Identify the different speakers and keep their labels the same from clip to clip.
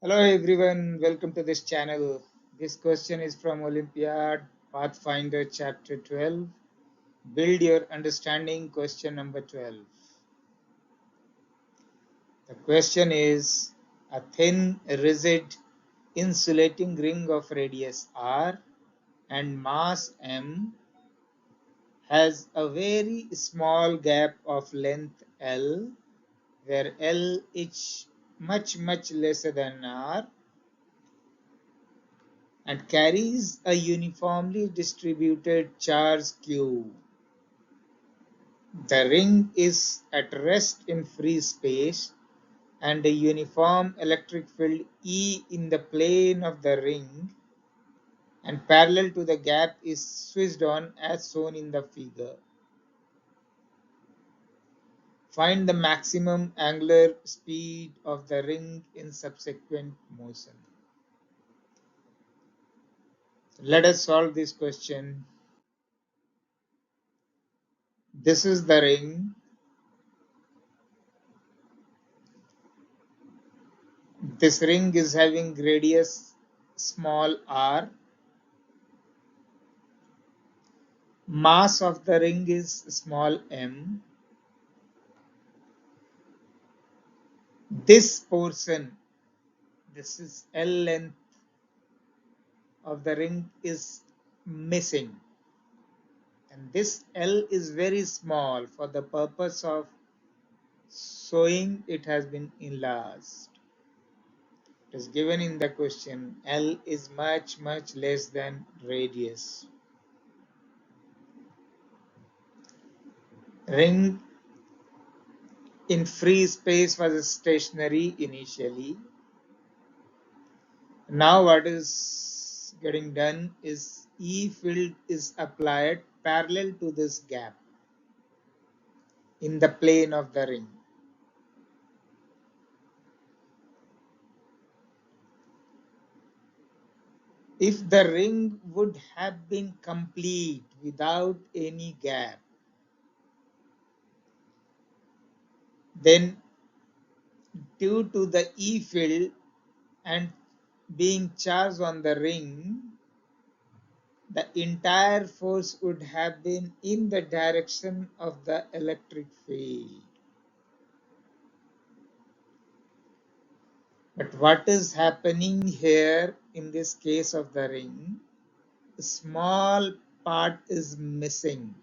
Speaker 1: Hello everyone, welcome to this channel. This question is from Olympiad Pathfinder Chapter 12. Build your understanding, question number 12. The question is, a thin, rigid, insulating ring of radius r and mass m has a very small gap of length L, where L is much lesser than r, and carries a uniformly distributed charge Q. The ring is at rest in free space, and a uniform electric field E in the plane of the ring and parallel to the gap is switched on as shown in the figure. Find the maximum angular speed of the ring in subsequent motion. Let us solve this question. This is the ring. This ring is having radius small r. Mass of the ring is small m. This portion, this is L length of the ring is missing. And this L is very small for the purpose of showing it has been enlarged. It is given in the question, L is much less than radius. Ring in free space was stationary initially. Now what is getting done is E field is applied parallel to this gap in the plane of the ring. If the ring would have been complete without any gap, then due to the E field and being charged on the ring, the entire force would have been in the direction of the electric field. But what is happening here in this case of the ring? A small part is missing.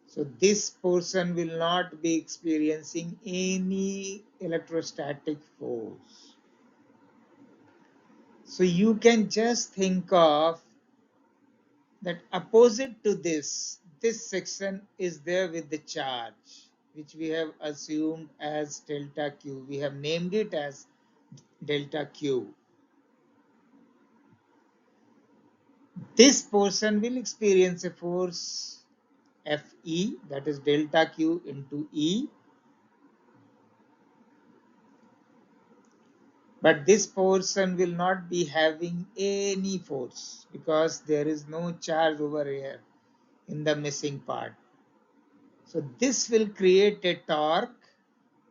Speaker 1: So this portion will not be experiencing any electrostatic force. So you can just think of that opposite to this section is there with the charge, which we have assumed as delta Q. We have named it as delta Q. This portion will experience a force Fe, that is delta Q into E. But this portion will not be having any force because there is no charge over here in the missing part. So this will create a torque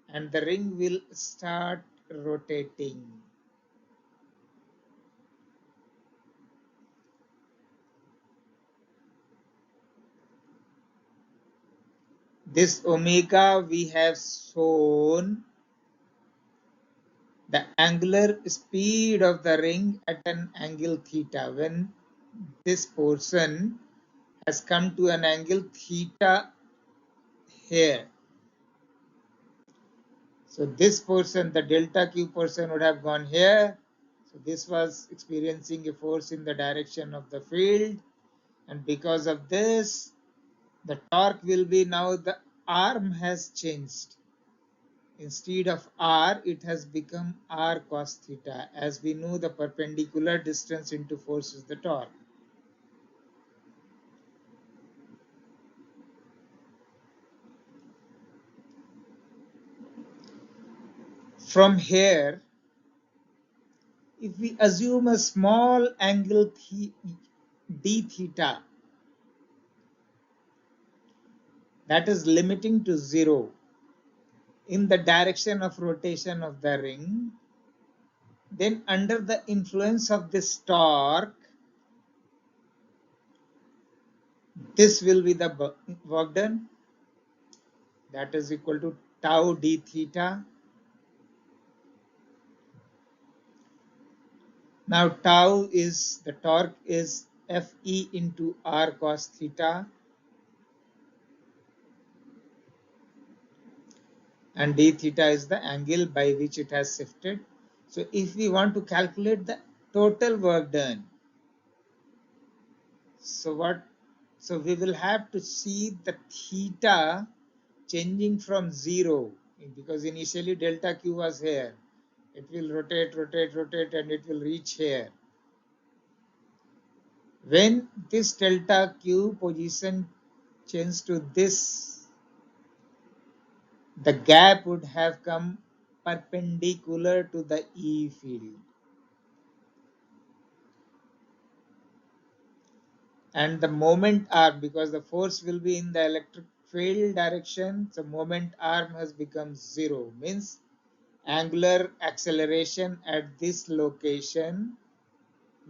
Speaker 1: and the ring will start rotating. This omega we have shown the angular speed of the ring at an angle theta. When this portion has come to an angle theta here. So this portion, the delta Q portion would have gone here. So this was experiencing a force in the direction of the field. And because of this, the torque will be now the arm has changed. Instead of R, it has become R cos theta. As we know, the perpendicular distance into force is the torque. From here, if we assume a small angle d theta, that is limiting to 0 in the direction of rotation of the ring, Then under the influence of this torque, this will be the work done, that is equal to tau d theta. Now tau is, the torque is Fe into r cos theta, and d theta is the angle by which it has shifted. So if we want to calculate the total work done, so we will have to see the theta changing from 0, because initially delta q was here. It will rotate, rotate, rotate, and it will reach here. When this delta q position changes to this, the gap would have come perpendicular to the E field. And the moment arm, because the force will be in the electric field direction, the moment arm has become 0, means angular acceleration at this location,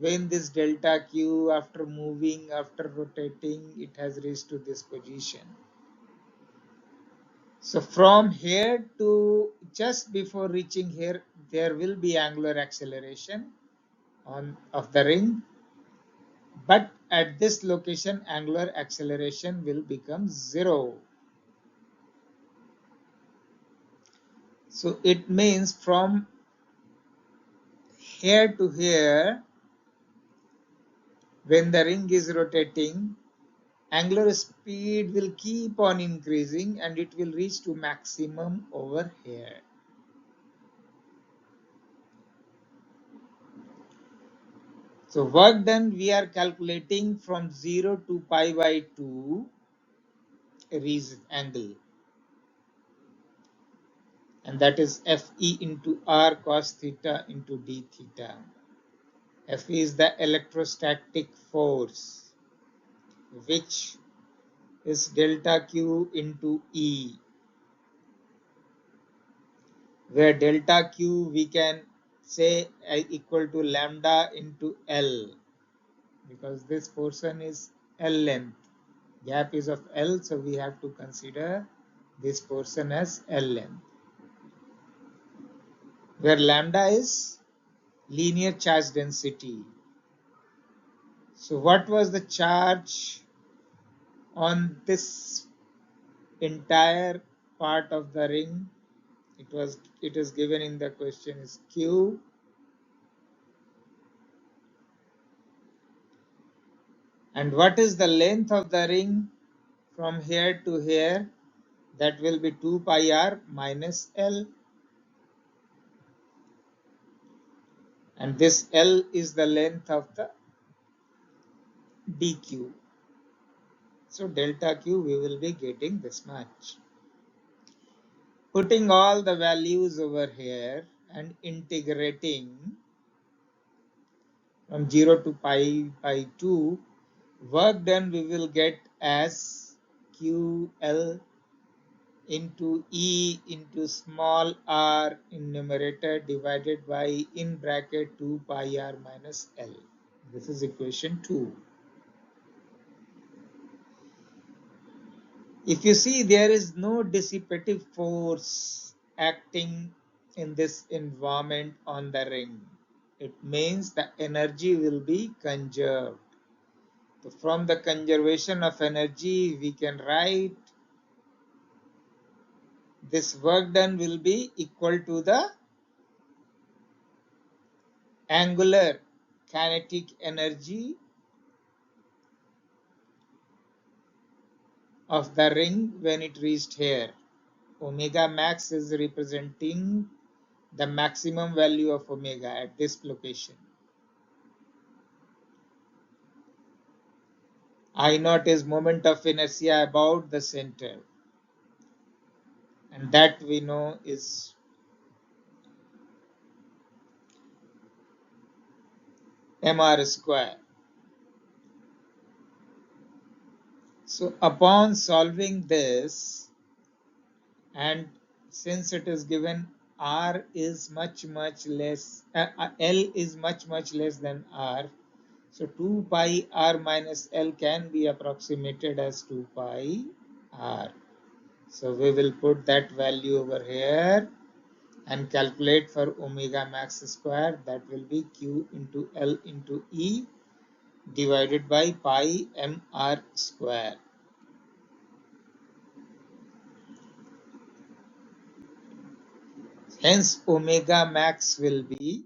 Speaker 1: when this delta q, after moving, after rotating, it has reached to this position. So from here to just before reaching here, there will be angular acceleration of the ring, but at this location angular acceleration will become 0. So it means from here to here, when the ring is rotating, angular speed will keep on increasing and it will reach to maximum over here. So work done, we are calculating from 0 to pi by 2 angle, and that is Fe into r cos theta into d theta. Fe is the electrostatic force, which is delta q into E, where delta q we can say equal to lambda into L, because this portion is L length. Gap is of L, so we have to consider this portion as L length, where lambda is linear charge density. So what was the charge on this entire part of the ring? It is given in the question is Q. And what is the length of the ring from here to here? That will be 2 pi r minus L. And this L is the length of the dq. So delta q we will be getting this much. Putting all the values over here and integrating from 0 to pi by 2, work done we will get as QL into E into small r in numerator divided by in bracket 2 pi r minus L. This is equation 2. If you see, there is no dissipative force acting in this environment on the ring. It means the energy will be conserved. So from the conservation of energy, we can write this work done will be equal to the angular kinetic energy of the ring when it reached here. Omega max is representing the maximum value of omega at this location. I naught is moment of inertia about the center, and that we know is mr square. So upon solving this, and since it is given R is much less, L is much less than R. So 2 pi R minus L can be approximated as 2 pi R. So we will put that value over here and calculate for omega max square. That will be Q into L into E divided by pi mr square. Hence omega max will be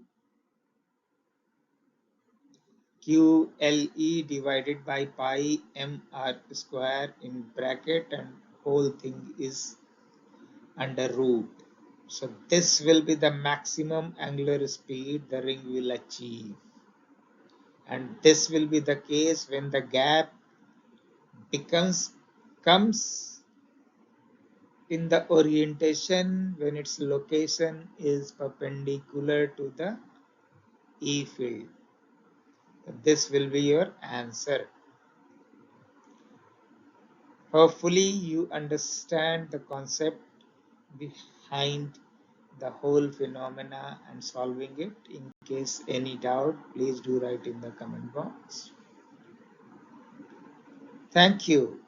Speaker 1: QLE divided by pi mr square in bracket, and whole thing is under root. So this will be the maximum angular speed the ring will achieve. And this will be the case when the gap comes in the orientation when its location is perpendicular to the E field. This will be your answer. Hopefully you understand the concept behind the whole phenomena and solving it. In case any doubt, please do write in the comment box. Thank you.